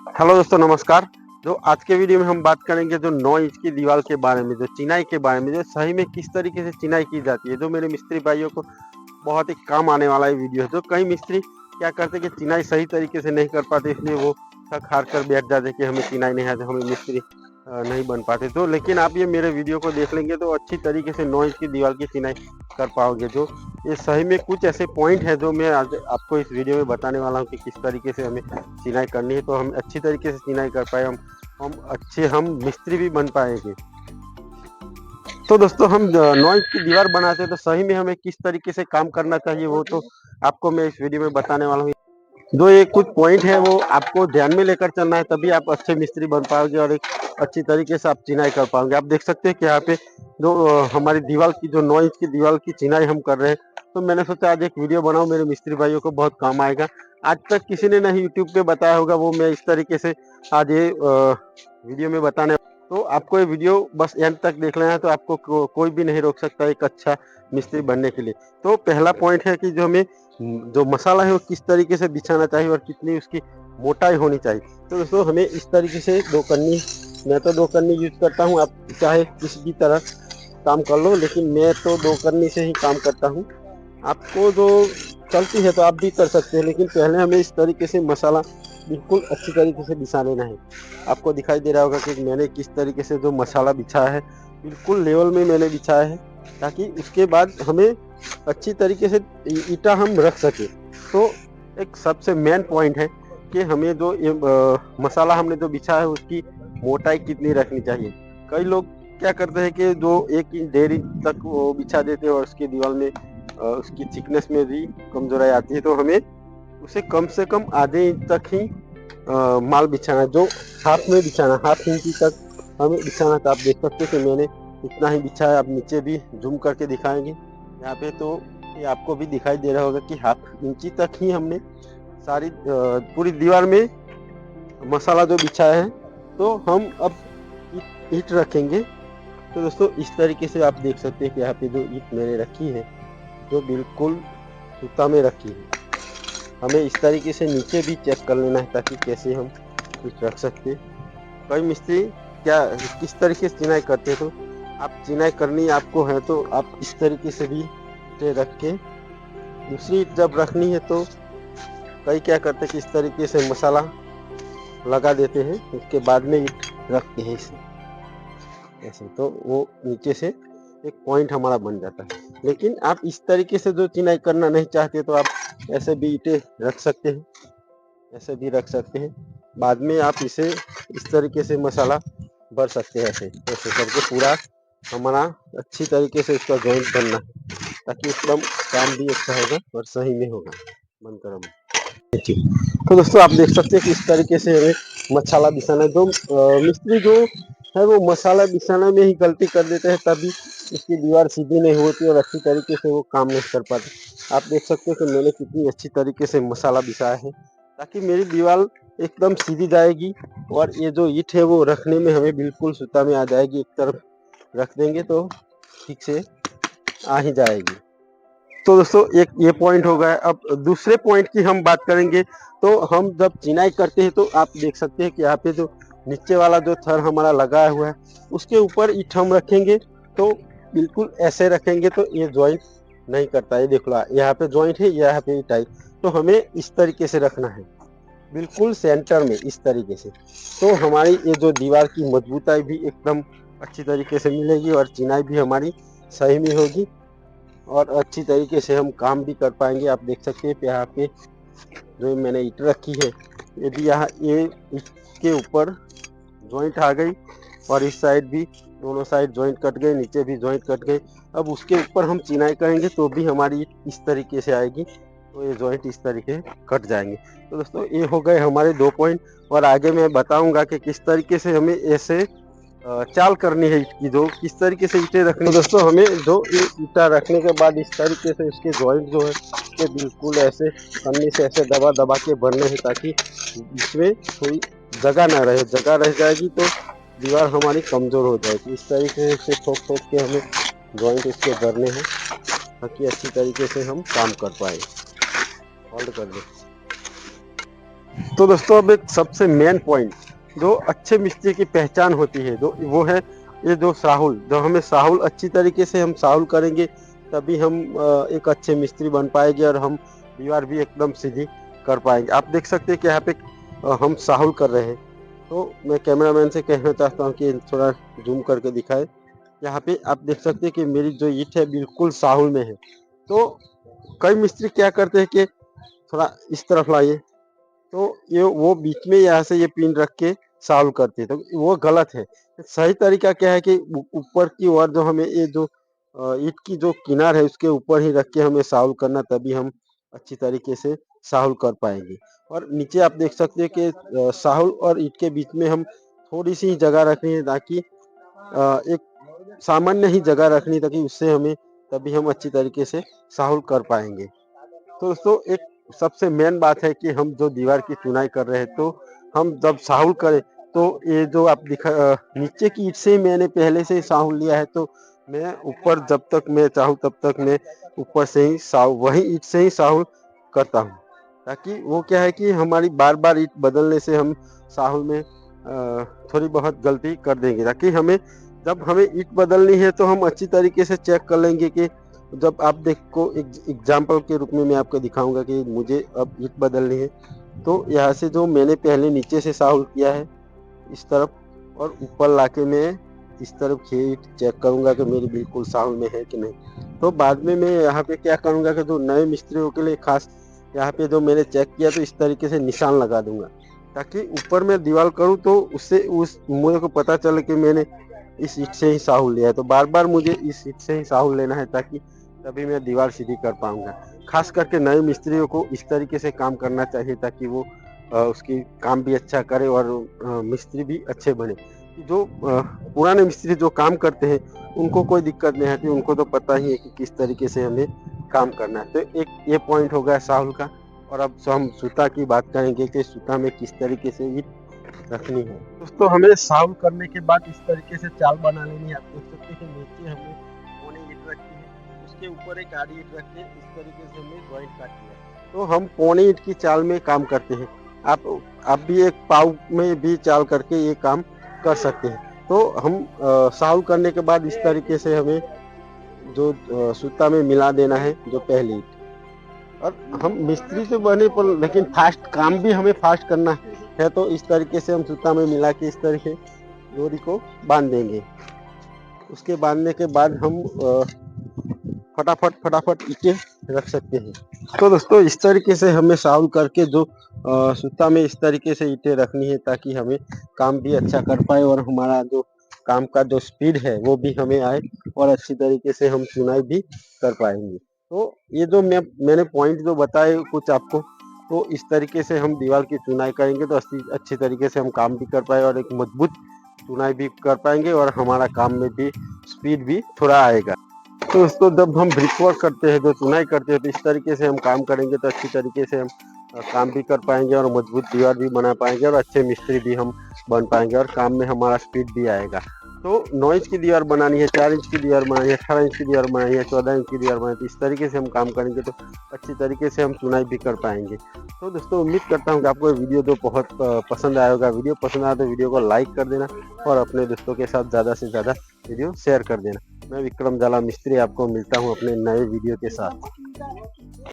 Hello दोस्तों, नमस्कार। जो आज के वीडियो में हम बात करेंगे जो 9 इंच की दीवार के बारे में, जो चिनाई के बारे में, जो सही में किस तरीके से चिनाई की जाती है। जो मेरे मिस्त्री भाइयों को बहुत ही काम आने वाला ये वीडियो है। जो कई मिस्त्री क्या करते हैं कि चिनाई सही तरीके से नहीं कर पाते, इसलिए वो थक हार कर बैठ जाते कि हमें चिनाई नहीं आती, हमें मिस्त्री नहीं बन पाते। तो लेकिन आप ये मेरे वीडियो को देख लेंगे तो अच्छी तरीके से 9 इंच की दीवार की चिनाई कर पाओगे। जो ये सही में कुछ ऐसे पॉइंट है जो मैं आज आपको इस वीडियो में बताने वाला हूँ कि किस तरीके से हमें चिनाई करनी है, तो हम अच्छी तरीके से चिनाई कर पाए, हम मिस्त्री भी बन पाएंगे। तो दोस्तों, हम 9 इंच की दीवार बनाते हैं तो सही में हमें किस तरीके से काम करना चाहिए वो तो आपको मैं इस वीडियो में बताने वाला हूँ। जो ये कुछ पॉइंट है वो आपको ध्यान में लेकर चलना है, तभी आप अच्छे मिस्त्री बन पाओगे और एक अच्छी तरीके से आप चिनाई कर पाओगे। आप देख सकते हैं कि यहाँ पे जो हमारी दीवार की जो 9 इंच की दीवार की चिनाई हम कर रहे हैं, तो मैंने सोचा आज एक वीडियो बनाऊं, मेरे मिस्त्री भाइयों को बहुत काम आएगा। आज तक किसी ने नहीं यूट्यूब पे बताया होगा, वो मैं इस तरीके से आज ये वीडियो में बताने। तो आपको ये वीडियो बस एंड तक देख लेना है, तो आपको कोई भी नहीं रोक सकता एक अच्छा मिस्त्री बनने के लिए। तो पहला पॉइंट है कि जो मसाला है वो किस तरीके से बिछाना चाहिए और कितनी उसकी मोटाई होनी चाहिए। तो दोस्तों, हमें इस तरीके से दो कन्नी, मैं तो दो कन्नी यूज करता हूँ, आप चाहे किसी भी तरह काम कर लो, लेकिन मैं तो दो कन्नी से ही काम करता हूँ। आपको जो चलती है तो आप भी कर सकते हैं, लेकिन पहले हमें इस तरीके से मसाला बिल्कुल अच्छी तरीके से बिछा लेना है। आपको दिखाई दे रहा होगा कि मैंने किस तरीके से जो मसाला बिछाया है, बिल्कुल लेवल में मैंने बिछाया है, ताकि उसके बाद हमें अच्छी तरीके से ईटा हम रख सके। तो एक सबसे मेन पॉइंट है कि हमें जो मसाला हमने जो बिछा है उसकी मोटाई कितनी रखनी चाहिए। कई लोग क्या करते हैं कि जो 1 इंच 1.5 इंच तक वो बिछा देते हैं और उसकी दीवार में उसकी थिकनेस में भी कमजोराई आती है। तो हमें उसे कम से कम आधे इंच तक ही माल बिछाना, जो हाथ में बिछाना, हाफ इंची तक हमें बिछाना था। आप देख सकते हैं कि मैंने इतना ही बिछाया। आप नीचे भी जूम करके दिखाएंगे यहाँ पे, तो ये आपको भी दिखाई दे रहा होगा कि हाफ इंची तक ही हमने सारी पूरी दीवार में मसाला जो बिछाया है। तो हम अब ईट रखेंगे। तो दोस्तों, इस तरीके से आप देख सकते हैं कि यहाँ पे जो ईट मैंने रखी है, जो बिल्कुल सूता में रखी है। हमें इस तरीके से नीचे भी चेक कर लेना है ताकि कैसे हम ईट रख सकते हैं। कई मिस्त्री क्या किस तरीके से चिनाई करते हैं, तो आप चिनाई करनी आपको है तो आप इस तरीके से भी ईंटें रख के दूसरी ईंट जब रखनी है तो कई क्या करते हैं कि इस तरीके से मसाला लगा देते हैं, उसके बाद में ईंट रखते हैं इसे ऐसे, तो वो नीचे से एक पॉइंट हमारा बन जाता है। लेकिन आप इस तरीके से जो चिनाई करना नहीं चाहते तो आप ऐसे भी ईंटें रख सकते हैं, ऐसे भी रख सकते हैं। बाद में आप इसे इस तरीके से मसाला भर सकते हैं, ऐसे ऐसे करके पूरा हमारा अच्छी तरीके से इसका जॉइंट बनना है, ताकि एकदम काम भी अच्छा होगा और सही में होगा। बंद करो। तो दोस्तों, आप देख सकते हैं कि इस तरीके से हमें मसाला बिछाना, जो मिस्त्री जो है वो मसाला बिछाने में ही गलती कर देते हैं, तभी उसकी दीवार सीधी नहीं होती और अच्छी तरीके से वो काम नहीं कर पाते। आप देख सकते हैं कि मैंने कितनी अच्छी तरीके से मसाला बिछाया है, ताकि मेरी दीवार एकदम सीधी जाएगी और ये जो ईंट है वो रखने में हमें बिल्कुल सूता में आ जाएगी। एक तरफ रख देंगे तो ठीक से आ ही जाएगी। तो दोस्तों, एक ये पॉइंट हो गया। अब दूसरे पॉइंट की हम बात करेंगे। तो हम जब चिनाई करते हैं तो आप देख सकते हैं कि यहाँ पे जो नीचे वाला जो थर हमारा लगाया हुआ है, उसके ऊपर ईंट हम रखेंगे तो बिल्कुल ऐसे रखेंगे तो ये ज्वाइंट नहीं करता है। देख लो, यहाँ पे ज्वाइंट है, यहाँ पे ईंट आई, तो हमें इस तरीके से रखना है, बिल्कुल सेंटर में इस तरीके से। तो हमारी ये जो दीवार की मजबूताई भी एकदम अच्छी तरीके से मिलेगी और चिनाई भी हमारी सही में होगी और अच्छी तरीके से हम काम भी कर पाएंगे। आप देख सकते हैं यहाँ पे जो मैंने ईंट रखी है, ये भी यहाँ ये इसके ऊपर जॉइंट आ गई और इस साइड भी दोनों साइड जॉइंट कट गए, नीचे भी जॉइंट कट गए। अब उसके ऊपर हम चिनाई करेंगे तो भी हमारी ईंट इस तरीके से आएगी, तो ये जॉइंट इस तरीके कट जाएंगे। तो दोस्तों, ये हो गए हमारे 2 पॉइंट, और आगे मैं बताऊंगा कि किस तरीके से हमें ऐसे चाल करनी है ईंट की, जो किस तरीके से ईंटें रखनी। तो दोस्तों, हमें जो ईंटा रखने के बाद इस तरीके से उसके जॉइंट जो है ये बिल्कुल ऐसे पन्नी से ऐसे दबा दबा के भरने हैं, ताकि इसमें थोड़ी जगह ना रहे। जगह रह जाएगी तो दीवार हमारी कमजोर हो जाएगी। इस तरीके से ठोक ठोक के हमें जॉइंट इसके भरने हैं, ताकि अच्छी तरीके से हम काम कर पाए। होल्ड कर दे। तो दोस्तों अब एक सबसे मेन पॉइंट जो अच्छे मिस्त्री की पहचान होती है जो वो है ये जो साहुल, जो हमें साहुल अच्छी तरीके से हम साहुल करेंगे तभी हम एक अच्छे मिस्त्री बन पाएंगे और हम दीवार भी एकदम सीधी कर पाएंगे। आप देख सकते हैं कि यहाँ पे हम साहुल कर रहे हैं। तो मैं कैमरामैन से कहना चाहता हूँ कि थोड़ा जूम करके दिखाए। यहाँ पे आप देख सकते हैं कि मेरी जो ईंट है बिल्कुल साहुल में है। तो कई मिस्त्री क्या करते हैं कि थोड़ा इस तरफ लाइए, तो ये वो बीच में यहाँ से ये पिन रख के सॉल्व करते हैं, तो वो गलत है। सही तरीका क्या है कि ऊपर की ओर जो हमें ये जो ईंट की जो किनार है उसके ऊपर ही रख के हमें सॉल्व करना, तभी हम अच्छी तरीके से सॉल्व कर पाएंगे। और नीचे आप देख सकते हैं कि सॉल्व और ईंट के बीच में हम थोड़ी सी ही जगह रखनी है, ताकि एक सामान्य ही जगह रखनी, ताकि उससे हमें तभी हम अच्छी तरीके से सॉल्व कर पाएंगे। तो दोस्तों एक सबसे मेन बात है कि हम जो दीवार की चुनाई कर रहे हैं, तो हम जब साहुल करें तो ये जो आप नीचे की ईंट से ही मैंने पहले से ही साहुल लिया है, तो मैं ऊपर जब तक मैं चाहूँ तब तक मैं ऊपर से ही साहुल वही ईंट से ही साहुल करता हूँ, ताकि वो क्या है कि हमारी बार बार ईंट बदलने से हम साहुल में थोड़ी बहुत गलती कर देंगे, ताकि हमें जब हमें ईंट बदलनी है तो हम अच्छी तरीके से चेक कर लेंगे कि जब आप देखो एक एग्जाम्पल के रूप में मैं आपको दिखाऊंगा कि मुझे अब ईंट बदलनी है। तो यहाँ से जो मैंने पहले नीचे से साहुल किया है इस तरफ और ऊपर लाके मैं इस तरफ ईंट चेक करूंगा कि मेरी बिल्कुल साहुल में है कि नहीं। तो बाद में मैं यहाँ पे क्या करूंगा कि जो नए मिस्त्रियों के लिए खास यहाँ पे जो मैंने चेक किया तो इस तरीके से निशान लगा दूंगा, ताकि ऊपर में दीवार करूँ तो उससे उस मुझे को पता चले कि मैंने इस ईंट से ही साहुल लिया है। तो बार बार मुझे इस ईंट से ही साहुल लेना है, ताकि तभी मैं दीवार सीधी कर पाऊंगा। खास करके नए मिस्त्रियों को इस तरीके से काम करना चाहिए, ताकि वो उसकी काम भी अच्छा करे और मिस्त्री भी अच्छे बने। जो पुराने मिस्त्री जो काम करते हैं उनको कोई दिक्कत नहीं आती, उनको तो पता ही है कि किस तरीके से हमें काम करना है। तो एक ये पॉइंट हो गया साहुल का। और अब हम सूता की बात करेंगे कि सूता में किस तरीके से ईंट रखनी है। दोस्तों हमें साफ करने के बाद इस तरीके से चाल बना लेनी है। आप देख सकते हैं कि नीचे हमने पौने ईंट रखी है, उसके ऊपर एक आधी ईंट रख के इस तरीके से हमने ज्वाइंट काटी है। तो हम पौने ईंट की चाल में काम करते हैं। आप भी एक पाव में भी चाल करके ये काम कर सकते हैं। तो हम साफ करने के बाद इस तरीके से हमें जो सूता में मिला देना है जो पहली ईंट। और हम मिस्त्री से बने पर लेकिन फास्ट काम भी हमें फास्ट करना है, तो इस तरीके से हम सूता में मिला के इस तरीके डोरी को बांध देंगे। उसके बांधने के बाद हम फटाफट फटाफट ईंटें रख सकते हैं। तो दोस्तों इस तरीके से हमें सॉल्व करके जो सूता में इस तरीके से ईंटें रखनी है, ताकि हमें काम भी अच्छा कर पाए और हमारा जो काम का जो स्पीड है वो भी हमें आए और अच्छी तरीके से हम चुनाई भी कर पाएंगे। तो ये जो मैंने पॉइंट जो बताए कुछ आपको, तो इस तरीके से हम दीवार की चुनाई करेंगे तो अच्छी तरीके से हम काम भी कर पाए और एक मजबूत चुनाई भी कर पाएंगे और हमारा काम में भी स्पीड भी थोड़ा आएगा। तो इसको जब हम ब्रिक वर्क करते हैं, जो चुनाई करते हैं, तो इस तरीके से हम काम करेंगे तो अच्छी तरीके से हम काम भी कर पाएंगे और मजबूत दीवार भी बना पाएंगे और अच्छे मिस्त्री भी हम बन पाएंगे और काम में हमारा स्पीड भी आएगा। तो 9 इंच की दीवार बनानी है, 4 इंच की दीवार बनानी है, 18 इंच की दीवार बनानी है, 14 इंच की दीवार बनानी है, तो इस तरीके से हम काम करेंगे तो अच्छी तरीके से हम चुनाई भी कर पाएंगे। तो दोस्तों उम्मीद करता हूँ कि आपको वीडियो जो बहुत पसंद आया होगा। वीडियो पसंद आया तो वीडियो को लाइक कर देना और अपने दोस्तों के साथ ज़्यादा से ज़्यादा वीडियो शेयर कर देना। मैं विक्रम जाला मिस्त्री आपको मिलता हूँ अपने नए वीडियो के साथ।